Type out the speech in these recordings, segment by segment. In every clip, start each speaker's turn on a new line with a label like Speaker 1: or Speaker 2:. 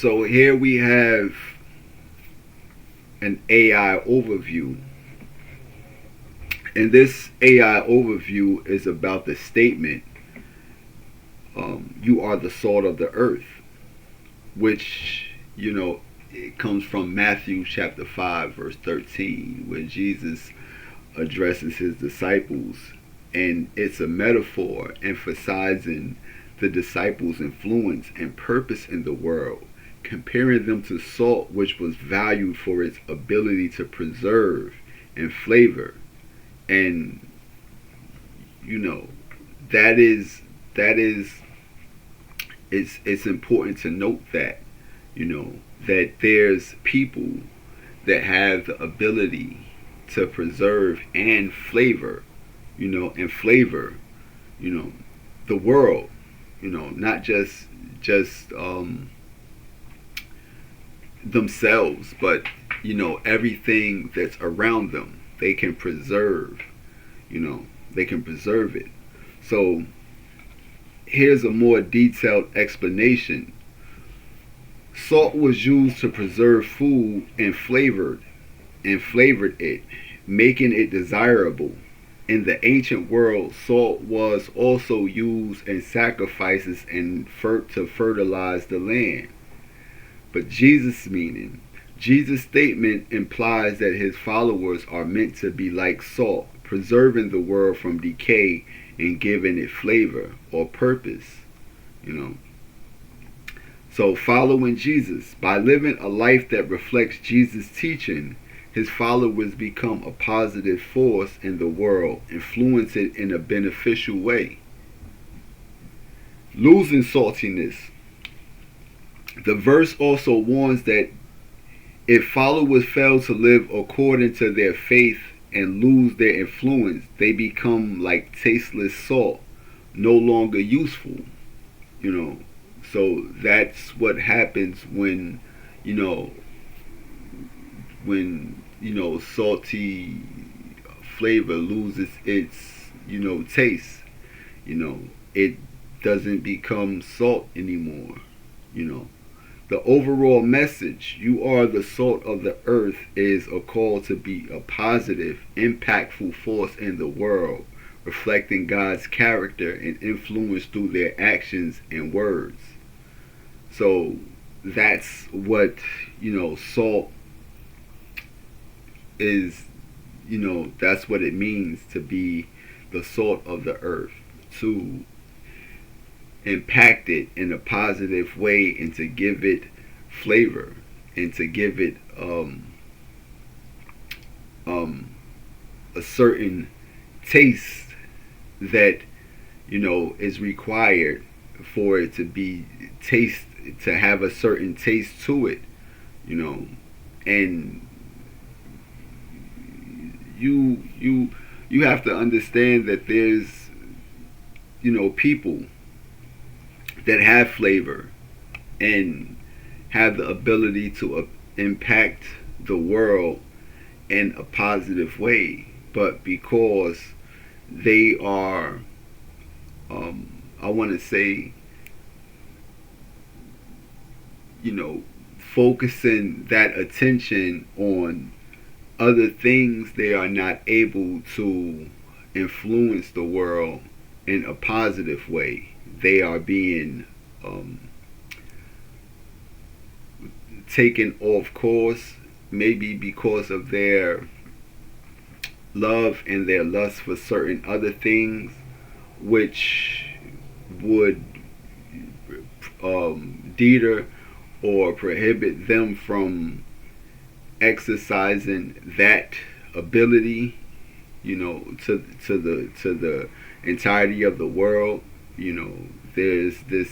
Speaker 1: So here we have an AI overview. And this AI overview is about the statement, you are the salt of the earth, which, it comes from Matthew chapter 5, verse 13, where Jesus addresses his disciples. And it's a metaphor emphasizing the disciples' influence and purpose in the world, comparing them to salt, which was valued for its ability to preserve and flavor. And that is it's important to note that that there's people that have the ability to preserve and flavor the world, not just themselves, but everything that's around them. They can preserve, they can preserve it. So here's a more detailed explanation. Salt was used to preserve food and flavored it, making it desirable. In the ancient world, salt was also used in sacrifices and to fertilize the land. But Jesus' statement implies that his followers are meant to be like salt, preserving the world from decay and giving it flavor or purpose. So following Jesus, by living a life that reflects Jesus' teaching, his followers become a positive force in the world, influence it in a beneficial way. Losing saltiness. The verse also warns that if followers fail to live according to their faith and lose their influence, they become like tasteless salt, no longer useful. So that's what happens when salty flavor loses its taste. It doesn't become salt anymore. The overall message, you are the salt of the earth, is a call to be a positive, impactful force in the world, reflecting God's character and influence through their actions and words. So that's what salt is. That's what it means to be the salt of the earth, to impact it in a positive way and to give it flavor and to give it a certain taste that is required for it to be taste, to have a certain taste to it. And you have to understand that there's people that have flavor and have the ability to impact the world in a positive way, but because they are I want to say focusing that attention on other things, they are not able to influence the world in a positive way. They are being taken off course, maybe because of their love and their lust for certain other things, which would deter or prohibit them from exercising that ability, to the entirety of the world. There's this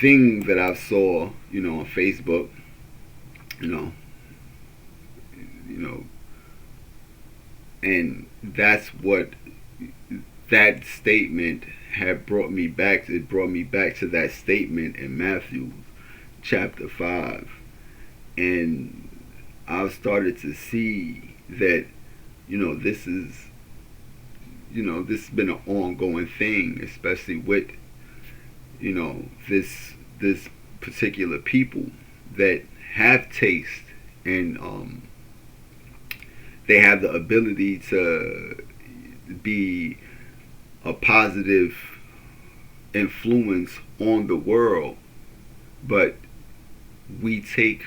Speaker 1: thing that I saw, on Facebook, and that's what that statement had brought me back. It brought me back to that statement in Matthew chapter 5, and I've started to see that this is this has been an ongoing thing, especially with this particular people that have taste, and they have the ability to be a positive influence on the world, but we take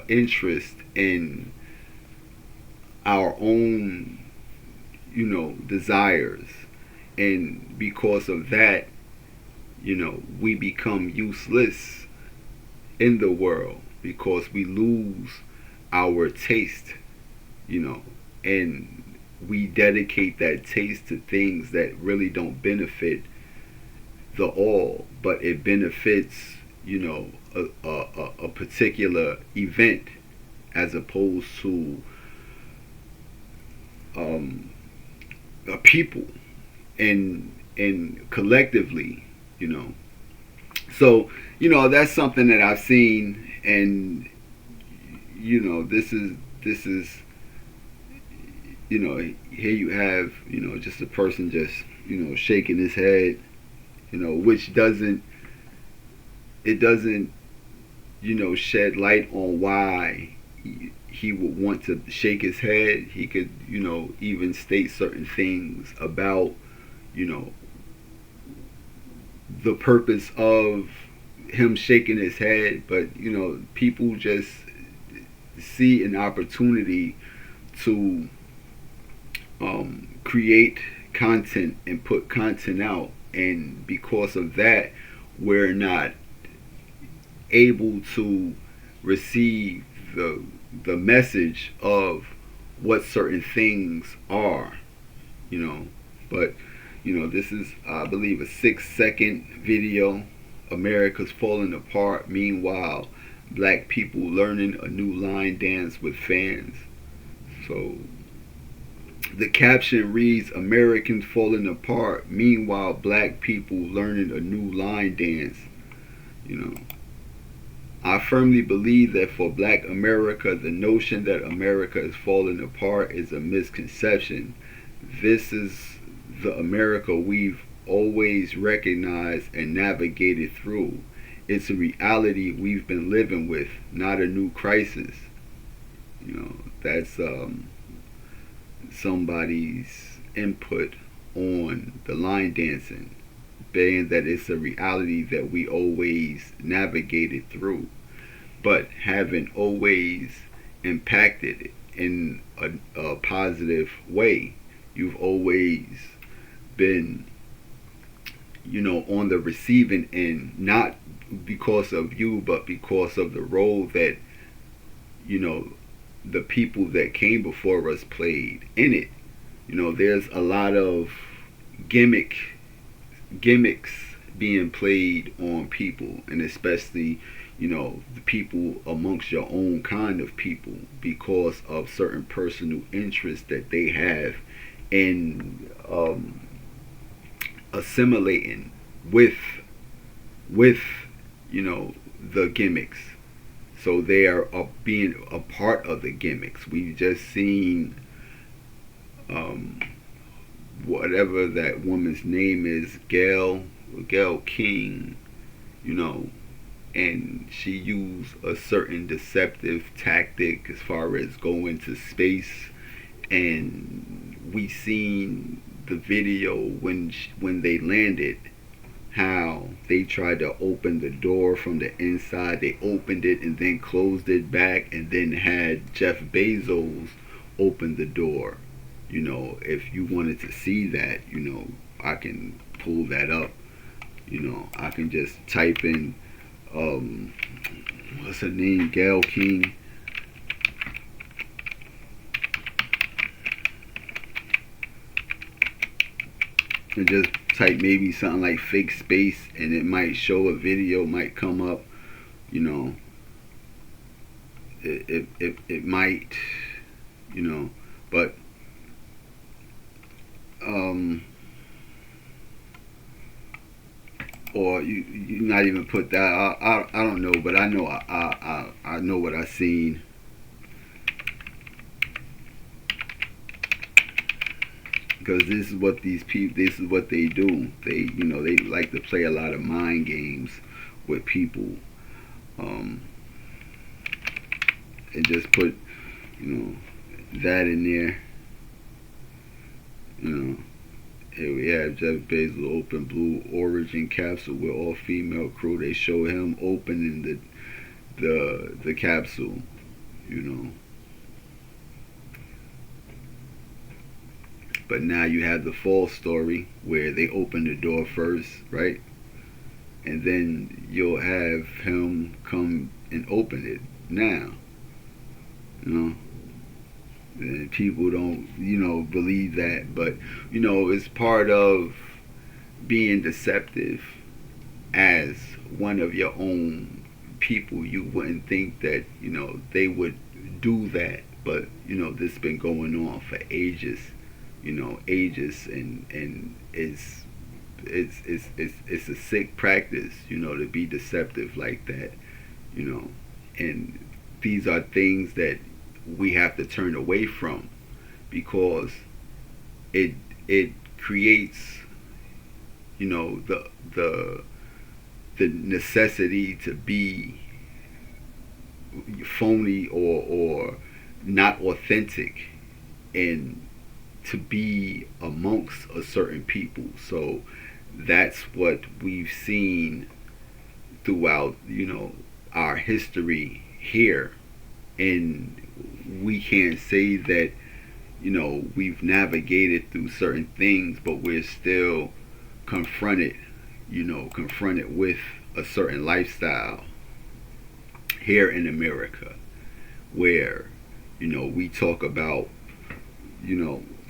Speaker 1: interest in our own, desires, and because of that, we become useless in the world because we lose our taste, and we dedicate that taste to things that really don't benefit the all, but it benefits, a particular event as opposed to a people and collectively, So, that's something that I've seen, and this is here you have just a person just shaking his head, which doesn't shed light on why he would want to shake his head. He could even state certain things about the purpose of him shaking his head, but people just see an opportunity to create content and put content out, and because of that, we're not able to receive the message of what certain things are, but this is, I believe, a 6-second video. America's falling apart. Meanwhile, black people learning a new line dance with fans. So the caption reads, Americans falling apart. Meanwhile, black people learning a new line dance. I firmly believe that for black America, the notion that America is falling apart is a misconception. This is the America we've always recognized and navigated through. It's a reality we've been living with, not a new crisis. That's somebody's input on the line dancing, being that it's a reality that we always navigated through, but haven't always impacted it in a positive way. You've always been, on the receiving end, not because of you, but because of the role that, the people that came before us played in it. There's a lot of gimmicks being played on people, and especially, the people amongst your own kind of people, because of certain personal interests that they have in assimilating with the gimmicks. So they are being a part of the gimmicks. We've just seen whatever that woman's name is, Gail King, and she used a certain deceptive tactic as far as going to space, and we seen the video when they landed, how they tried to open the door from the inside. They opened it and then closed it back, and then had Jeff Bezos open the door. If you wanted to see that, I can pull that up. I can just type in what's her name, Gail King, and just type maybe something like fake space, and it might show a video, might come up. It might, but or you not even put that. I don't know, but I know I know what I seen. Because this is what these people, this is what they do. They like to play a lot of mind games with people Um, and just put, you know, that in there. You know, here we have Jeff Bezos open Blue Origin capsule with all female crew. They show him opening the capsule. You know, but now you have the false story where they open the door first, right? And then you'll have him come and open it now. You know, and people don't, believe that, but it's part of being deceptive as one of your own people. You wouldn't think that they would do that, but this has been going on for ages, ages, and it's a sick practice, to be deceptive like that, you know, and these are things that we have to turn away from because it creates, the necessity to be phony or not authentic and to be amongst a certain people. So that's what we've seen throughout, our history here. And we can't say that, we've navigated through certain things, but we're still confronted, confronted with a certain lifestyle here in America where, we talk about,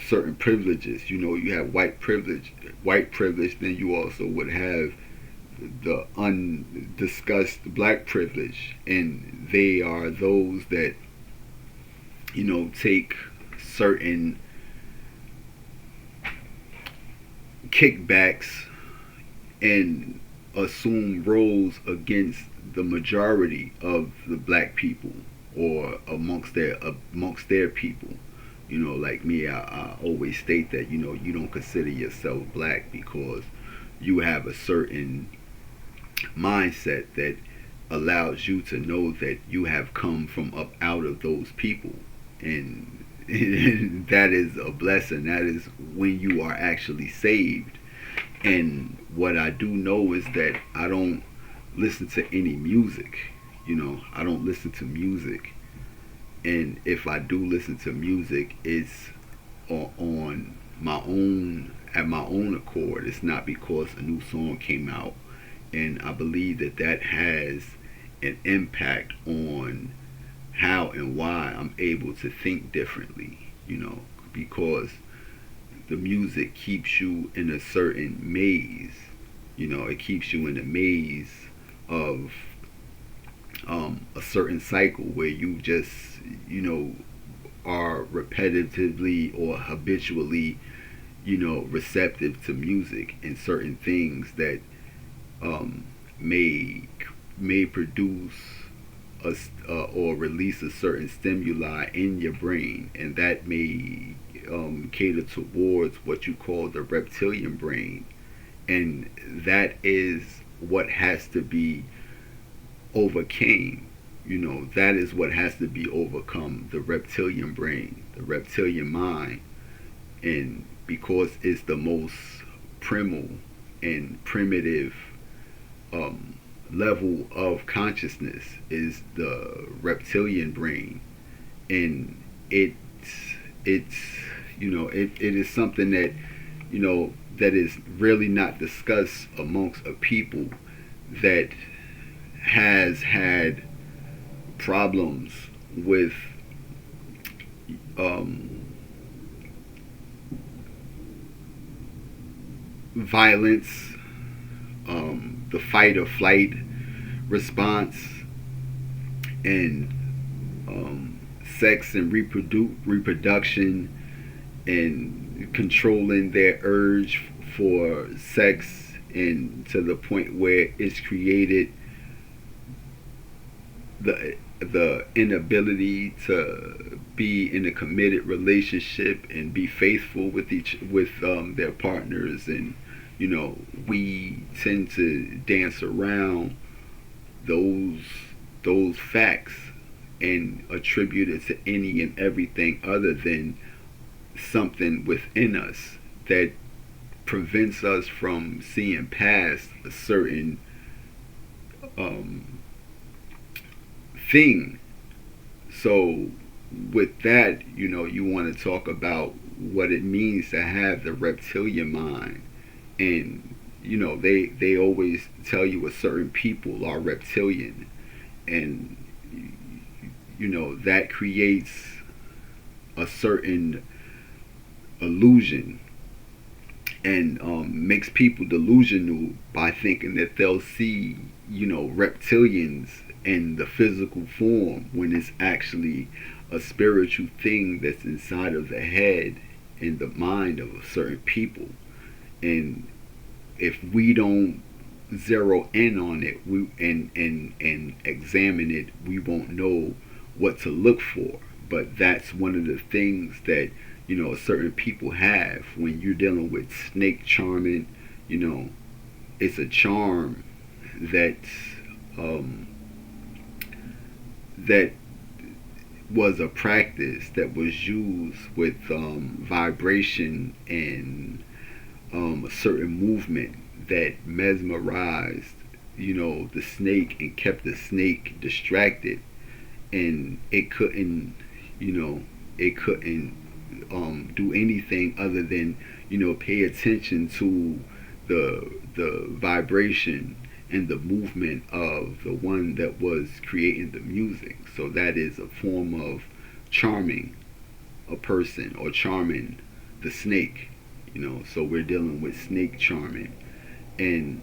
Speaker 1: certain privileges. You have white privilege, then you also would have the undiscussed black privilege, and they are those that take certain kickbacks and assume roles against the majority of the black people or amongst their people. Like me, I always state that you don't consider yourself black because you have a certain mindset that allows you to know that you have come from up out of those people, and that is a blessing. That is when you are actually saved. And what I do know is that I don't listen to any music. I don't listen to music, and if I do listen to music, it's on my own, at my own accord. It's not because a new song came out, and I believe that that has an impact on how and why I'm able to think differently, because the music keeps you in a certain maze. It keeps you in a maze of a certain cycle where you just, are repetitively or habitually, receptive to music and certain things that may produce or release a certain stimuli in your brain, and that may cater towards what you call the reptilian brain, and that is what has to be overcame. That is what has to be overcome, the reptilian brain, the reptilian mind. And because it's the most primal and primitive level of consciousness is the reptilian brain, and it's it is something that that is really not discussed amongst a people that has had problems with violence, the fight or flight response, and sex and reproduction, and controlling their urge for sex, and to the point where it's created the inability to be in a committed relationship and be faithful with their partners. And we tend to dance around those those facts and attribute it to any and everything other than something within us that prevents us from seeing past a certain thing. So with that, you want to talk about what it means to have the reptilian mind. And they always tell you a certain people are reptilian, and that creates a certain illusion, and makes people delusional by thinking that they'll see reptilians in the physical form, when it's actually a spiritual thing that's inside of the head and the mind of a certain people. And if we don't zero in on it, and examine it, we won't know what to look for. But that's one of the things that certain people have when you're dealing with snake charming. It's a charm that that was a practice that was used with vibration and a certain movement that mesmerized the snake and kept the snake distracted, and it couldn't do anything other than pay attention to the vibration and the movement of the one that was creating the music. So that is a form of charming a person, or charming the snake. So we're dealing with snake charming. And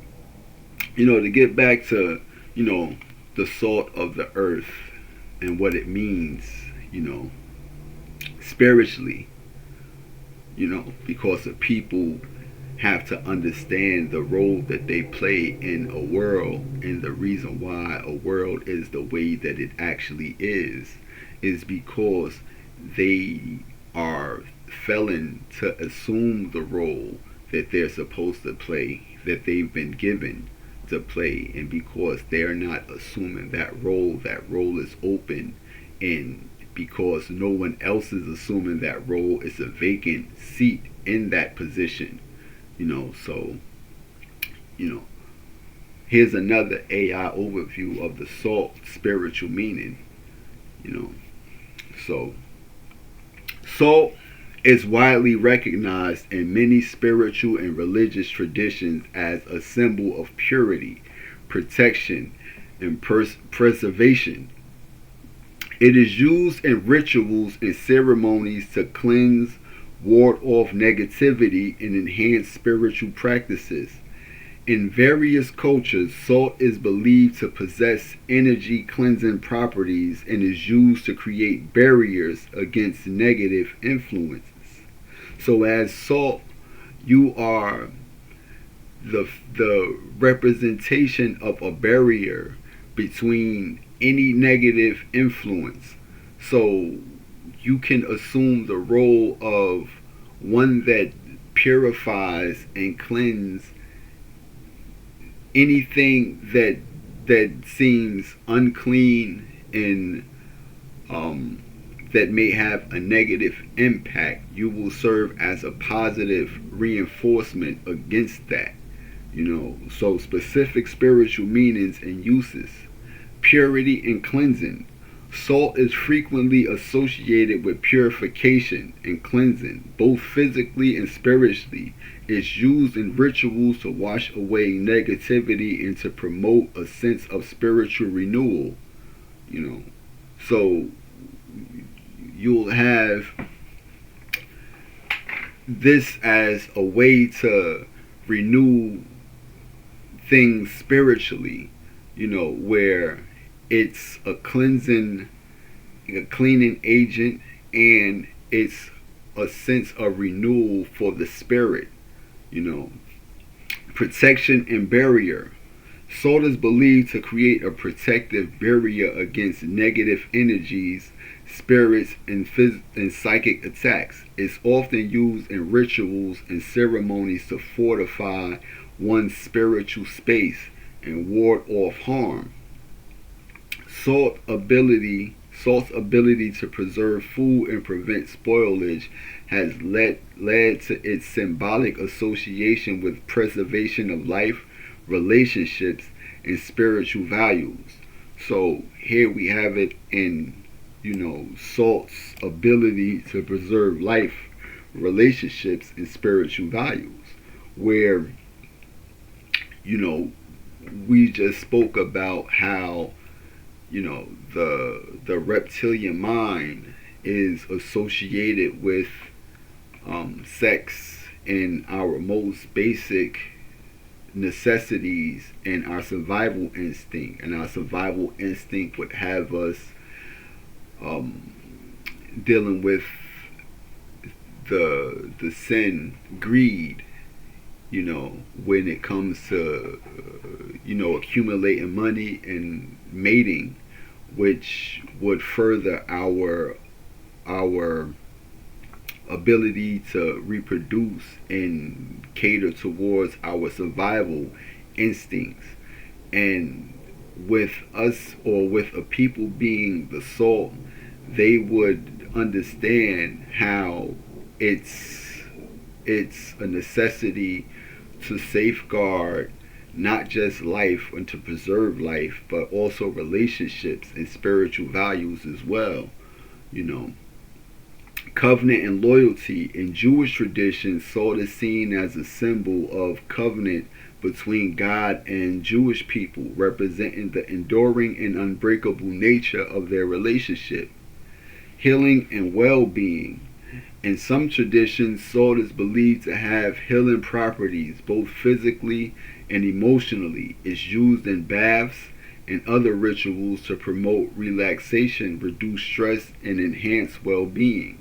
Speaker 1: to get back to the salt of the earth and what it means spiritually, because the people have to understand the role that they play in a world, and the reason why a world is the way that it actually is because they are failing to assume the role that they're supposed to play, that they've been given to play. And because they're not assuming that role is open, and because no one else is assuming that role, it's a vacant seat in that position. So here's another AI overview of the salt spiritual meaning. So salt is widely recognized in many spiritual and religious traditions as a symbol of purity, protection, and preservation. It is used in rituals and ceremonies to cleanse, ward off negativity, and enhance spiritual practices. In various cultures, salt is believed to possess energy cleansing properties and is used to create barriers against negative influences. So as salt, you are the representation of a barrier between any negative influence. So you can assume the role of one that purifies and cleanses anything that seems unclean, and that may have a negative impact. You will serve as a positive reinforcement against that. So specific spiritual meanings and uses: purity and cleansing. Salt is frequently associated with purification and cleansing, both physically and spiritually. It's used in rituals to wash away negativity and to promote a sense of spiritual renewal. So you'll have this as a way to renew things spiritually, where it's a cleaning agent, and it's a sense of renewal for the spirit. Protection and barrier. Salt is believed to create a protective barrier against negative energies, spirits, and psychic attacks. It's often used in rituals and ceremonies to fortify one's spiritual space and ward off harm. Salt's ability to preserve food and prevent spoilage has led to its symbolic association with preservation of life, relationships, and spiritual values. So here we have it in, salt's ability to preserve life, relationships, and spiritual values, where, you know, we just spoke about how, the reptilian mind is associated with sex and our most basic necessities and our survival instinct. And our survival instinct would have us um, dealing with the sin, greed, when it comes to, accumulating money and mating, which would further our ability to reproduce and cater towards our survival instincts. And with us, or with a people being the salt, they would understand how it's a necessity to safeguard not just life and to preserve life, but also relationships and spiritual values as well. You know, covenant and loyalty. In Jewish tradition, salt is seen as a symbol of covenant between God and Jewish people, representing the enduring and unbreakable nature of their relationship. Healing and well-being. In some traditions, salt is believed to have healing properties, both physically and emotionally. It's used in baths and other rituals to promote relaxation, reduce stress, and enhance well-being.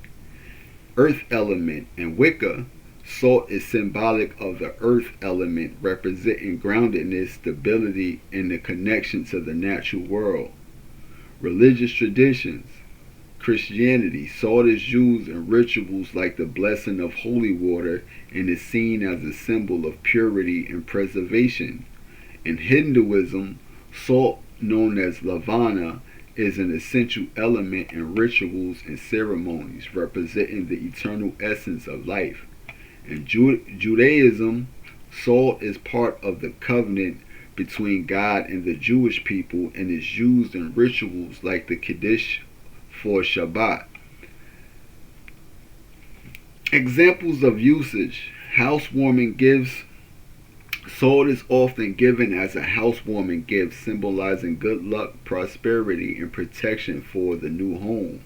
Speaker 1: Earth element. In Wicca, salt is symbolic of the earth element, representing groundedness, stability, and the connection to the natural world. Religious traditions. Christianity. Salt is used in rituals like the blessing of holy water and is seen as a symbol of purity and preservation. In Hinduism, salt, known as lavana, is an essential element in rituals and ceremonies, representing the eternal essence of life. In Judaism, salt is part of the covenant between God and the Jewish people and is used in rituals like the Kiddush for Shabbat. Examples of usage. Housewarming gifts. Salt is often given as a housewarming gift, symbolizing good luck, prosperity, and protection for the new home.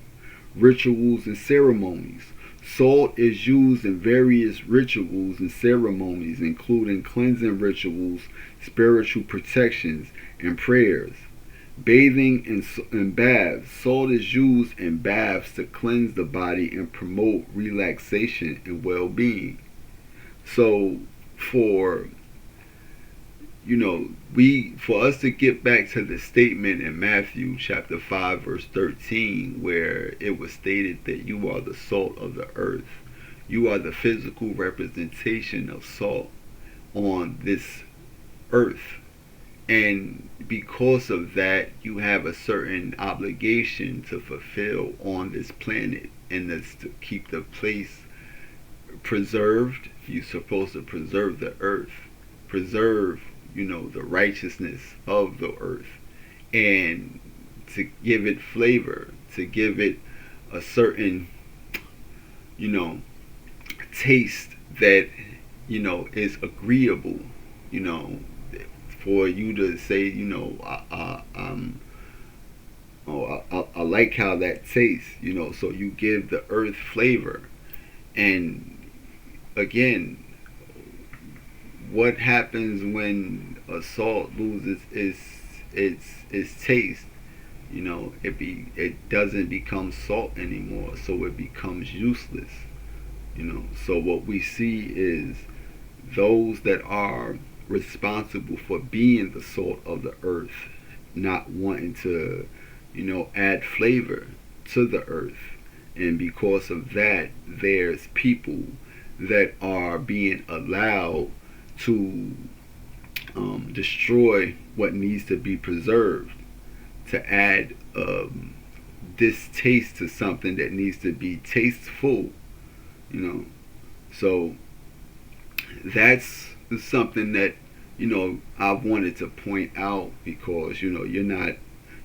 Speaker 1: Rituals and ceremonies. Salt is used in various rituals and ceremonies, including cleansing rituals, spiritual protections, and prayers. Bathing and baths. Salt is used in baths to cleanse the body and promote relaxation and well-being. So, for for us to get back to the statement in Matthew chapter 5 verse 13, where it was stated that you are the salt of the earth. You are the physical representation of salt on this earth. And because of that, you have a certain obligation to fulfill on this planet, and that's to keep the place preserved. You're supposed to preserve the earth, preserve, the righteousness of the earth, and to give it flavor, to give it a certain, taste that, is agreeable, for you to say, I like how that tastes, so you give the earth flavor. And again, what happens when a salt loses its taste? It doesn't become salt anymore, so it becomes useless. So what we see is those that are responsible for being the salt of the earth not wanting to, add flavor to the earth. And because of that, there's people that are being allowed to destroy what needs to be preserved. to add distaste to something that needs to be tasteful, you know. So that's something that, I wanted to point out, because you're not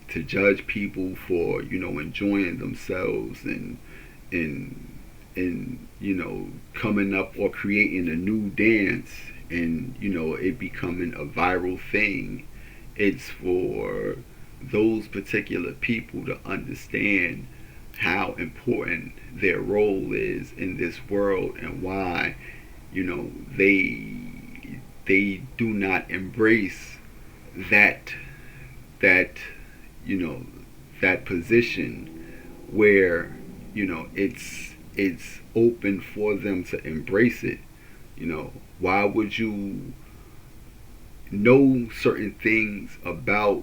Speaker 1: to judge people for enjoying themselves and coming up or creating a new dance, and it becoming a viral thing. It's for those particular people to understand how important their role is in this world, and why they do not embrace that that you know that position where it's open for them to embrace it. Why would you know certain things about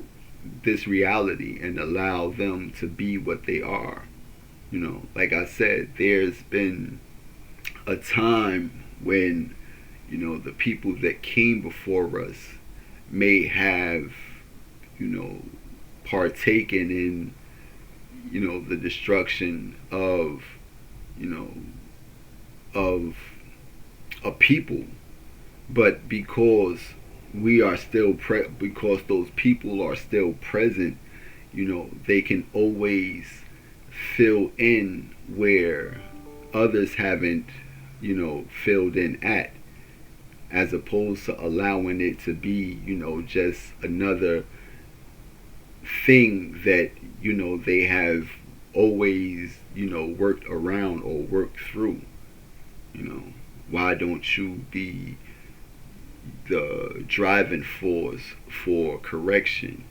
Speaker 1: this reality and allow them to be what they are? Like I said, there's been a time when the people that came before us may have you know partaken in the destruction of you know of a people, but because those people are still present, they can always fill in where others haven't filled in at, as opposed to allowing it to be just another thing that they have always worked around or worked through. Why don't you be the driving force for correction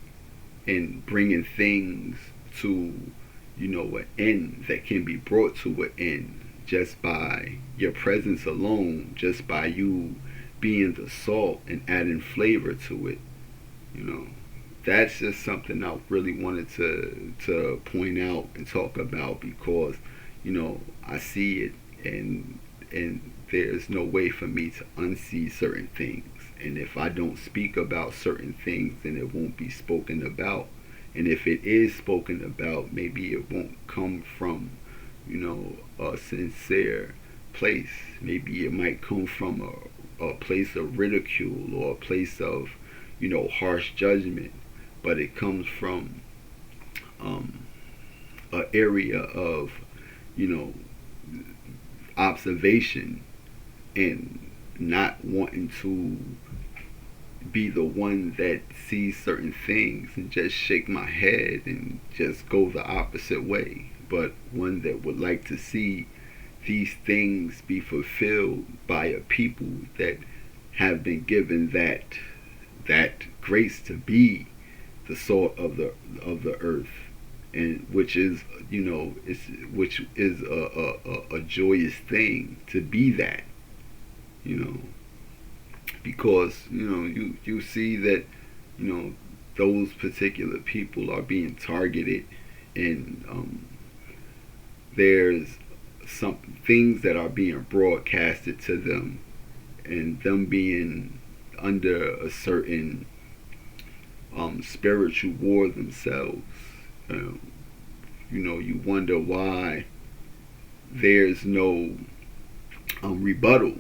Speaker 1: and bringing things to an end that can be brought to an end just by your presence alone, just by you being the salt and adding flavor to it. you know that's just something I really wanted to point out and talk about, because I see it, and there's no way for me to unsee certain things. And if I don't speak about certain things, then it won't be spoken about. And if it is spoken about, maybe it won't come from a sincere place. Maybe it might come from a place of ridicule, or a place of harsh judgment. But it comes from an area of observation, and not wanting to be the one that sees certain things and just shake my head and just go the opposite way, but one that would like to see these things be fulfilled by a people that have been given that grace to be the salt of the earth, and which is a joyous thing to be that. Because you see that those particular people are being targeted, and there's some things that are being broadcasted to them, and them being under a certain spiritual war themselves. You wonder why there's no rebuttal,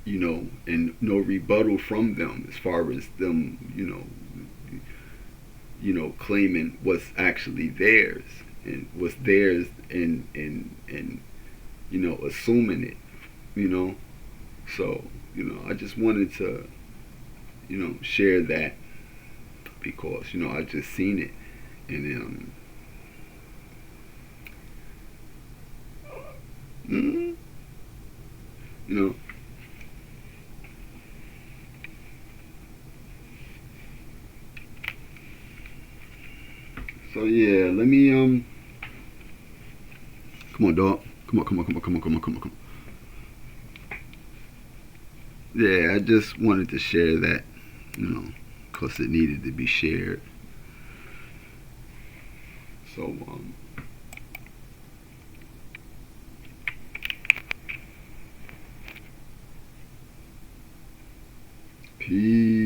Speaker 1: and no rebuttal from them, as far as them, claiming what's actually theirs, and what's theirs, and assuming it. So I just wanted to share that, because I just seen it, and mm, you know so yeah, let me come on, dog, come on. Yeah, I just wanted to share that, because it needed to be shared. So peace.